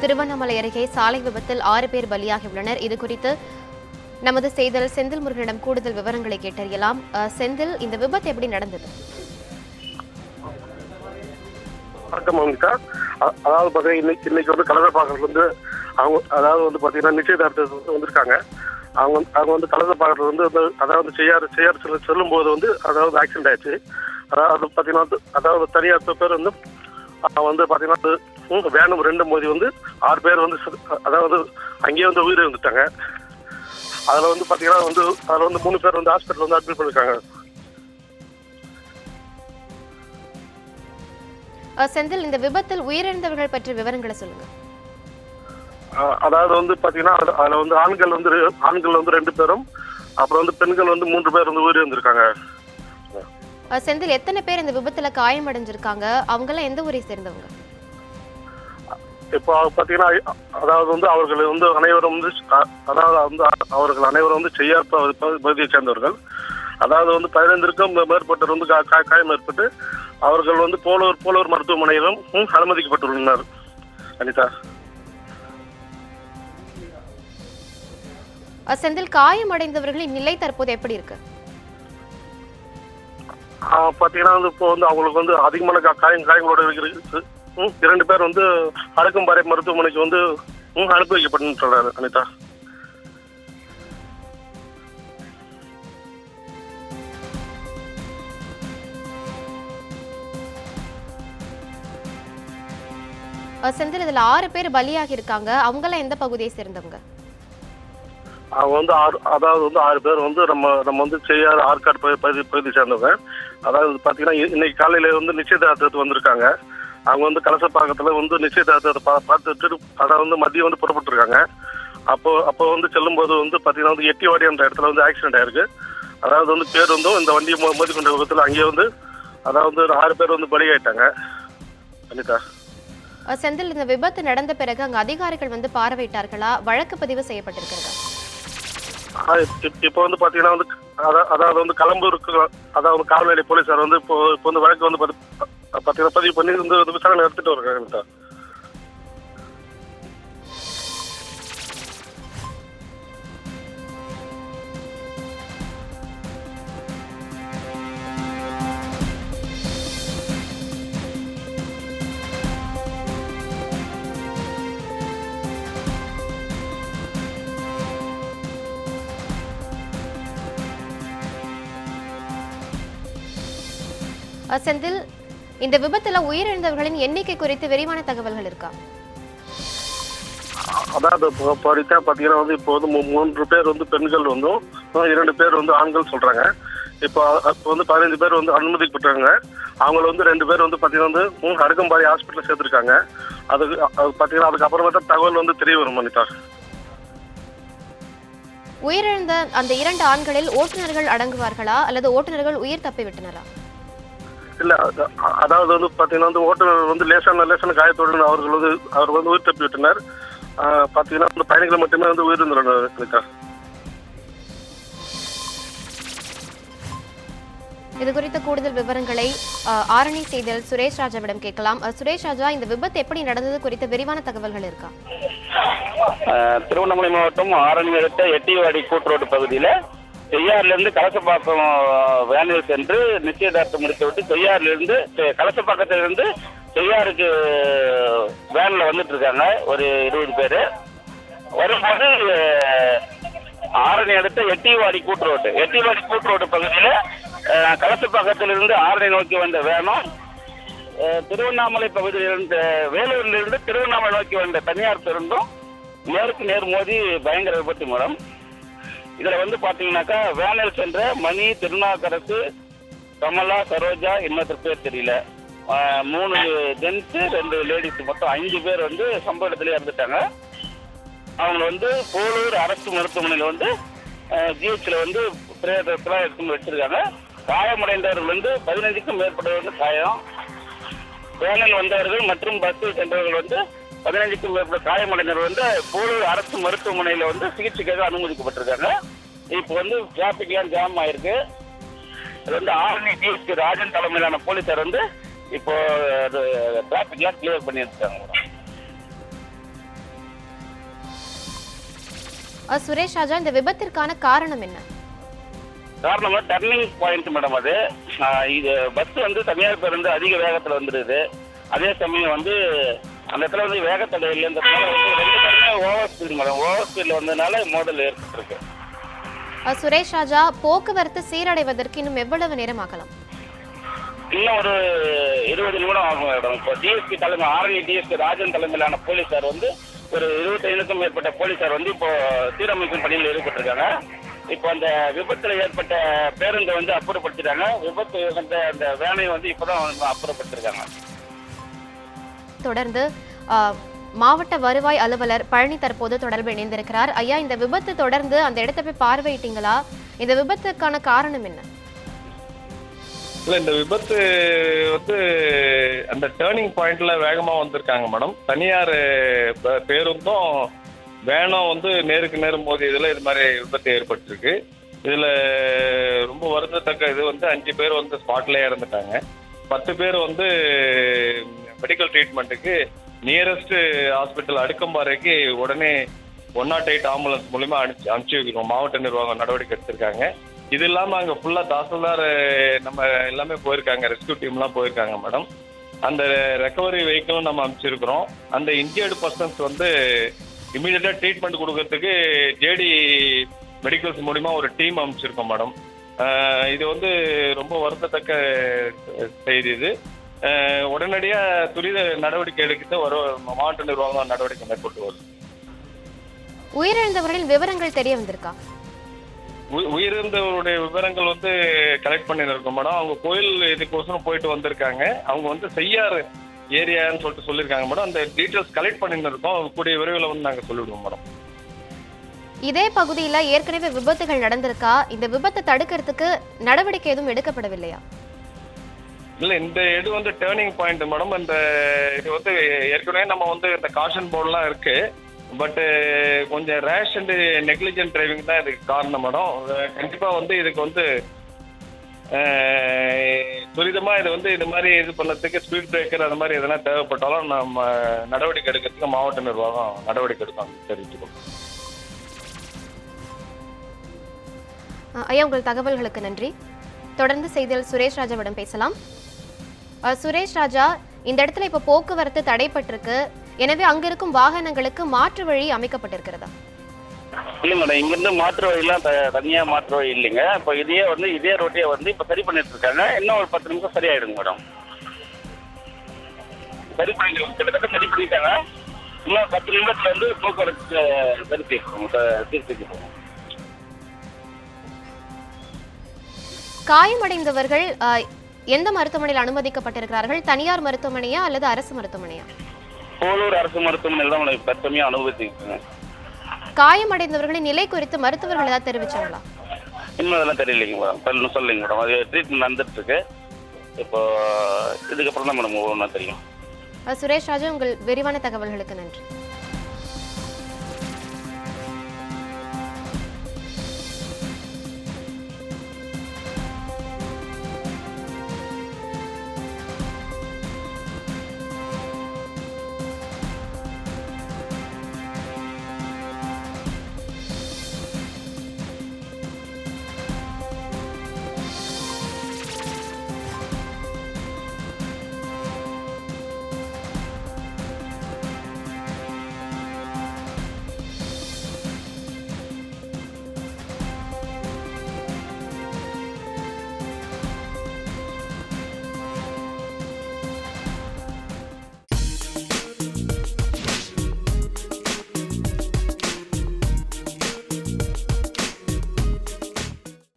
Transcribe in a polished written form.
திருவண்ணாமலை அருகே சாலை விபத்தில் 6 பேர் பலியாகியுள்ளனர். இதுகுறித்து நமது செய்தியாளர் செந்தில் முருகனிடம் கூடுதல் விவரங்களை கேட்டறியலாம். செந்தில், இந்த விபத்து எப்படி நடந்தது? வணக்கம் அமிதா. அதாவது பார்த்தீங்கன்னா இன்னைக்கு வந்து கலசப்பாக்கத்துல வந்து அவங்க அதாவது வந்து பார்த்தீங்கன்னா நிச்சயதார்த்தத்துக்கு வந்திருக்காங்க. அவங்க வந்து கலசப்பாக்கத்துல வந்து அதாவது செய்யார் செல்லும் போது வந்து அதாவது ஆக்சிடென்ட் ஆயிடுச்சு. அதாவது பார்த்தீங்கன்னா அதாவது தனியார் பேர் வந்து பார்த்தீங்கன்னா வேனும் 2 மோதி வந்து 6 பேர் வந்து அதாவது அங்கேயே வந்து உயிர் இருந்துட்டாங்க. அதில் வந்து பார்த்தீங்கன்னா அதில் வந்து 3 பேர் வந்து ஹாஸ்பிட்டல் வந்து அட்மிட் பண்ணிருக்காங்க. செந்தில், இந்த விபத்தில் உயிரிழந்தவர்கள் பற்றிய விவரங்களை சொல்லுங்க. அதாவது வந்து பார்த்தீங்கன்னா அதில் வந்து ஆண்கள் வந்து 2 பேரும், அப்புறம் வந்து பெண்கள் வந்து 3 பேர் வந்து உயிர் இருந்திருக்காங்க. செந்தில், எத்தனை பேர் இந்த விபத்துல காயமடைஞ்சிருக்காங்க? அவங்கெல்லாம் எந்த ஊரை சேர்ந்தவங்க? இப்போ பார்த்தீங்கன்னா அதாவது வந்து அவர்கள் வந்து அனைவரும் வந்து அதாவது வந்து அவர்கள் அனைவரும் வந்து செய்யார் பகுதியை சேர்ந்தவர்கள். அதாவது வந்து 15க்கும் மேற்பட்டவர் வந்து காயம் ஏற்பட்டு அவர்கள் வந்து போலூர் மருத்துவமனையிலும் அனுமதிக்கப்பட்டுள்ளனர். அனிதா. செந்தில், காயமடைந்தவர்களின் நிலை தற்போது எப்படி இருக்கு? பார்த்தீங்கன்னா வந்து இப்போ வந்து அவங்களுக்கு வந்து அதிகமான காயங்களோட இருக்கு. 2 பேர் வந்து அடுக்கும்பாறை மருத்துவமனைக்கு வந்து அனுப்பி வைக்கப்பட்டுள்ளார். அனிதா. செந்தில், இதுல 6 பேர் பலியாகி இருக்காங்க. அவங்கெல்லாம் எந்த பகுதியை சேர்ந்தவங்க? அவங்க வந்து அதாவது வந்து 6 பேர் வந்து நம்ம வந்து செய்யார் ஆற்காடு பகுதி சேர்ந்தவங்க. அதாவது பார்த்தீங்கன்னா இன்னைக்கு காலையில வந்து நிச்சயதார்த்தத்துக்கு வந்திருக்காங்க. அவங்க வந்து கலசப்பாக்கத்துல வந்து நிச்சயதார்த்தத்தை பார்த்துட்டு அதாவது வந்து மதியம் வந்து புறப்பட்டுருக்காங்க. அப்போ வந்து செல்லும்போது வந்து பார்த்தீங்கன்னா வந்து எட்டிவாடி என்ற இடத்துல வந்து ஆக்சிடென்ட் ஆயிருக்கு. அதாவது வந்து பேர் வந்து இந்த வண்டியை மோதி கொண்ட விபத்தில் அங்கேயே வந்து அதாவது 6 பேர் வந்து பலியாயிட்டாங்க. அனிதா. செந்தில், இந்த விபத்து நடந்த பிறகு அங்க அதிகாரிகள் வந்து பார்வையிட்டார்களா? வழக்கு பதிவு செய்யப்பட்டிருக்கிறதா? இப்போ வந்து பாத்தீங்கன்னா வந்து அதாவது வந்து கலம்பூருக்கு அதாவது கால்நடை போலீசார் வந்து இப்போ வந்து வழக்கு வந்து பாத்தீங்கன்னா பதிவு பண்ணி வந்து விசாரணை நடத்திட்டு வருகிறாங்க. செந்தில், இந்த விபத்துல உயிரிழந்தவர்களின் எண்ணிக்கை குறித்து விரிவான தகவல்கள் இருக்கா? அதாவது பாத்தீங்கன்னா வந்து இப்போ வந்து 3 பேர் வந்து பெண்கள் வந்து 2 பேர் வந்து ஆண்கள் சொல்றாங்க. இப்போ வந்து 15 பேர் வந்து அனுமதிக்கப்பட்டாங்க. அவங்கள வந்து 2 பேர் வந்து பாத்தீங்கன்னா வந்து அடுக்கும்பாறை ஹாஸ்பிட்டல் சேர்த்திருக்காங்க. அது பாத்தீங்கன்னா அதுக்கப்புறமா தான் தகவல் வந்து தெரிய வரும். அனிதா. உயிரிழந்த அந்த 2 ஆண்களில் ஓட்டுநர்கள் அடங்குவார்களா அல்லது ஓட்டுநர்கள் உயிர் தப்பி விட்டனரா? இல்ல, அதாவது வந்து பாத்தீங்கன்னா வந்து ஓட்டுநர் வந்து லேசான காயத்துடன் அவர் வந்து உயிர் தப்பி விட்டனர். பாத்தீங்கன்னா வந்து பயணிகள் மட்டுமே வந்து உயிர் இருந்தனர். இது குறித்த கூடுதல் விவரங்களை ஆரணி செய்தியாளர் சுரேஷ் ராஜாவிடம் கேட்கலாம். சுரேஷ் ராஜா, இந்த விபத்து எப்படி நடந்தது குறித்த விரிவான தகவல்கள் இருக்கா? திருவண்ணாமலை மாவட்டம் ஆரணி அடுத்த எட்டிவாடி கூட்டுரோடு பகுதியில செய்யாறிலிருந்து கலசப்பாக்கம் வேனில் சென்று நிச்சயதார்த்தம் முடித்துவிட்டு செய்யாறிலிருந்து கலசப்பாக்கத்திலிருந்து செய்யாருக்கு வேன்ல வந்துட்டு இருக்காங்க ஒரு 20 பேர். வரும்போது ஆரணி அடுத்த எட்டிவாடி கூட்டுரோடு பகுதியில கலசப்பாக்கத்திலிருந்து ஆரணி நோக்கி வந்த வேனும் திருவண்ணாமலை பகுதியிலிருந்து வேலூரிலிருந்து திருவண்ணாமலை நோக்கி வந்த தனியார் பேருந்தும் நேருக்கு நேர் மோதி பயங்கர விபத்து மூலம். இதுல வந்து பாத்தீங்கன்னாக்கா வேனில் சென்ற மணி, திருநாக்கரசு, கமலா, சரோஜா, இன்னொரு பேர் தெரியல, 3 ஜென்ஸ் 2 லேடிஸ், மொத்தம் 5 பேர் வந்து சம்பவ இடத்துல இறந்துட்டாங்க. அவங்க வந்து போலூர் அரசு மருத்துவமனையில வந்து ஜிஹெச்ல வந்து பிரேதத்தெல்லாம் எடுத்து வச்சிருக்காங்க. காயமடைந்தவர்கள் வந்து 15க்கும் மேற்பட்டவர்கள் வந்து காயம். வேனில் வந்தவர்கள் மற்றும் பஸ்ஸில் சென்றவர்கள் வந்து 15க்கும் மேற்பட்ட காயமடைந்தவர்கள் வந்து போலூர் அரசு மருத்துவமனையில வந்து சிகிச்சைக்காக அனுமதிக்கப்பட்டிருக்காங்க. இப்போ வந்து டிராபிக்லாம் ஜாம் ஆயிருக்கு. அது வந்து ஆரணி டிஎஸ்பி ராஜன் தலைமையிலான போலீசார் வந்து இப்போ டிராபிக்லாம் கிளியர் பண்ணியிருக்காங்க. சுரேஷ் ராஜா, இந்த விபத்திற்கான காரணம் என்ன? காரணமா டர்னிங் பாயிண்ட் மேடம். அது இது பஸ் வந்து தனியார் பேருந்து அதிக வேகத்துல வந்துடுது. அதே சமயம் வந்து அந்த இடத்துல வந்து வேகத்தடை இல்லைன்றதுனால வந்து 2 பேருமே ஓவர் ஸ்பீடு மேடம். ஓவர் ஸ்பீட்ல வந்ததுனால மோதல் ஏற்பட்டிருக்கு. சுரேஷ் ராஜா, போக்குவரத்து சீரடைவதற்கு இன்னும் எவ்வளவு நேரம் ஆகலாம்? இன்னும் ஒரு 20 நிமிடம் ஆகும் மேடம். இப்போ டிஎஸ்பி தலைமை ஆரணி டிஎஸ்பி ராஜன் தலைமையிலான போலீசார் வந்து ஒரு 25க்கும் மேற்பட்ட போலீசார் வந்து இப்போ சீரமைக்கும் பணியில் ஈடுபட்டிருக்காங்க. இப்போ அந்த விபத்துல ஏற்பட்ட பேருந்தை வந்து அப்புறப்படுத்திட்டாங்க. விபத்து அந்த வேனை வந்து இப்பதான் அப்புறப்படுத்திருக்காங்க. தொடர்ந்து மாவட்ட வருவாய் அலுவலர் பழனி தற்போது தொடர்பு இணைந்திருக்கிறார். ஐயா, இந்த விபத்து தொடர்ந்து அந்த இடத்தை போய் பார்வையிட்டீங்களா? இந்த விபத்துக்கான காரணம் என்ன? இல்ல, இந்த விபத்து வந்து அந்த டேர்னிங் பாயிண்ட்ல வேகமா வந்திருக்காங்க மேடம். தனியார் பேருந்தும் வேனும் வந்து நேருக்கு நேரம் மோதியதுல இது மாதிரி விபத்து ஏற்பட்டிருக்கு. இதுல ரொம்ப வருந்தத்தக்க இது வந்து 5 பேர் வந்து ஸ்பாட்லயே இறந்துட்டாங்க. 10 பேர் வந்து மெடிக்கல் ட்ரீட்மெண்ட்டுக்கு நியரஸ்ட் ஹாஸ்பிட்டல் அடுக்கம்பாறைக்கு உடனே 108 ஆம்புலன்ஸ் மூலியமா அனுப்பிச்சு வைக்கிறோம். மாவட்ட நிர்வாகம் நடவடிக்கை எடுத்திருக்காங்க. இது இல்லாம அங்க ஃபுல்லா தாசில்தார் நம்ம எல்லாமே போயிருக்காங்க, ரெஸ்கியூ டீம்லாம் போயிருக்காங்க மேடம். அந்த ரெக்கவரி வெஹிக்கிளும் நம்ம அனுப்பிச்சிருக்கிறோம். அந்த இன்ஜியர்டு பர்சன்ஸ் வந்து இமீடியட்டா ட்ரீட்மெண்ட் கொடுக்கறதுக்கு ஜேடி மெடிக்கல்ஸ் மூலியமா ஒரு டீம் அனுப்பிச்சிருக்கோம் மேடம். இது வந்து ரொம்ப வருத்தத்தக்க செய்தி. இது உடனடியா துரித நடவடிக்கை எடுக்க மாவட்ட நிர்வாகம் நடவடிக்கை மேற்கொண்டு வருது. உயிரிழந்தவர்களின் விவரங்கள் தெரிய வந்திருக்கா? உயிரிழந்தவருடைய விவரங்கள் வந்து கலெக்ட் பண்ணிருக்கோம் மேடம். அவங்க கோயில் இதுக்கோசரம் போயிட்டு வந்திருக்காங்க. அவங்க வந்து செய்யாறு ஏரியான்னு சொல்லிட்டு சொல்லியிருக்காங்க மேடம். அந்த டீட்டெயில்ஸ் கலெக்ட் பண்ணிட்டு இருக்கோம். கூடிய விரைவில் வந்து நாங்கள் சொல்லிவிடுவோம் மேடம். இதே பகுதியில ஏற்கனவே விபத்துகள் நடந்திருக்கா? இந்த விபத்தை தடுக்கிறதுக்கு நடவடிக்கை எதுவும் எடுக்கப்படவில்லையா? இல்ல, இந்த இது வந்து டேர்னிங் பாயிண்ட் மேடம். இந்த இது வந்து ஏற்கனவே நம்ம வந்து இந்த காஷன் போர்டுலாம் இருக்கு. பட் கொஞ்சம் ரேஷ் அண்ட் நெக்லிஜென்ட் டிரைவிங் தான் இதுக்கு காரணம் மேடம். கண்டிப்பா வந்து இதுக்கு வந்து துரிதமா இது வந்து இது மாதிரி இது பண்ணதுக்கு ஸ்பீட் பிரேக்கர் அந்த மாதிரி எதனா தேவைப்பட்டாலும் நம்ம நடவடிக்கை எடுக்கிறதுக்கு மாவட்ட நிர்வாகம் நடவடிக்கை எடுக்கும் தெரிவிச்சுக்கோம். ஐயா, உங்கள் தகவல்களுக்கு நன்றி. தொடர்ந்து செய்தியாளர் சுரேஷ் ராஜாவிடம் பேசலாம். சுரேஷ் ராஜா, இந்த இடத்துல இப்ப போக்குவரத்து தடைப்பட்டிருக்கு. எனவே அங்க இருக்கும் வாகனங்களுக்கு மாற்று வழி அமைக்கப்பட்டிருக்கிறதா? இல்ல மேடம், இங்கிருந்து மாற்று வழிலாம் தனியா மாற்று வழி இல்லைங்க. இப்போ இதே ரோட்டையே வந்து இப்ப சரி பண்ணிட்டு இருக்காங்க. இன்னும் ஒரு 10 நிமிஷம் சரியாயிடுங்க மேடம். சரி பண்ணிட்டாங்க. இன்னும் 10 நிமிஷத்துல வந்து போக்குவரத்து திருப்பி போகும். காயமடைந்தவர்கள் எந்த மருத்துவமனையில் அனுமதிக்கப்பட்டிருக்கிறார்கள்? தனியார் மருத்துவமனையா அல்லது அரசு மருத்துவமனையா? போலூர் அரசு மருத்துவமனையில் தான் தற்சமயம் அனுமதிச்சிருக்காங்க. காயமடைந்தவர்களின் நிலை குறித்து மருத்துவர்கள் ஏதாவது தெரிவிச்சாங்களா? இன்னும் அதெல்லாம் தெரியலைங்க மேடம். சொல்லுங்க மேடம். அது ட்ரீட்மெண்ட் நடந்துட்டு இருக்கு. இப்போ இதுக்கப்புறம் தான் மேடம் ஒவ்வொன்றா தெரியும். சுரேஷ் ராஜா, உங்கள் விரிவான தகவல்களுக்கு நன்றி.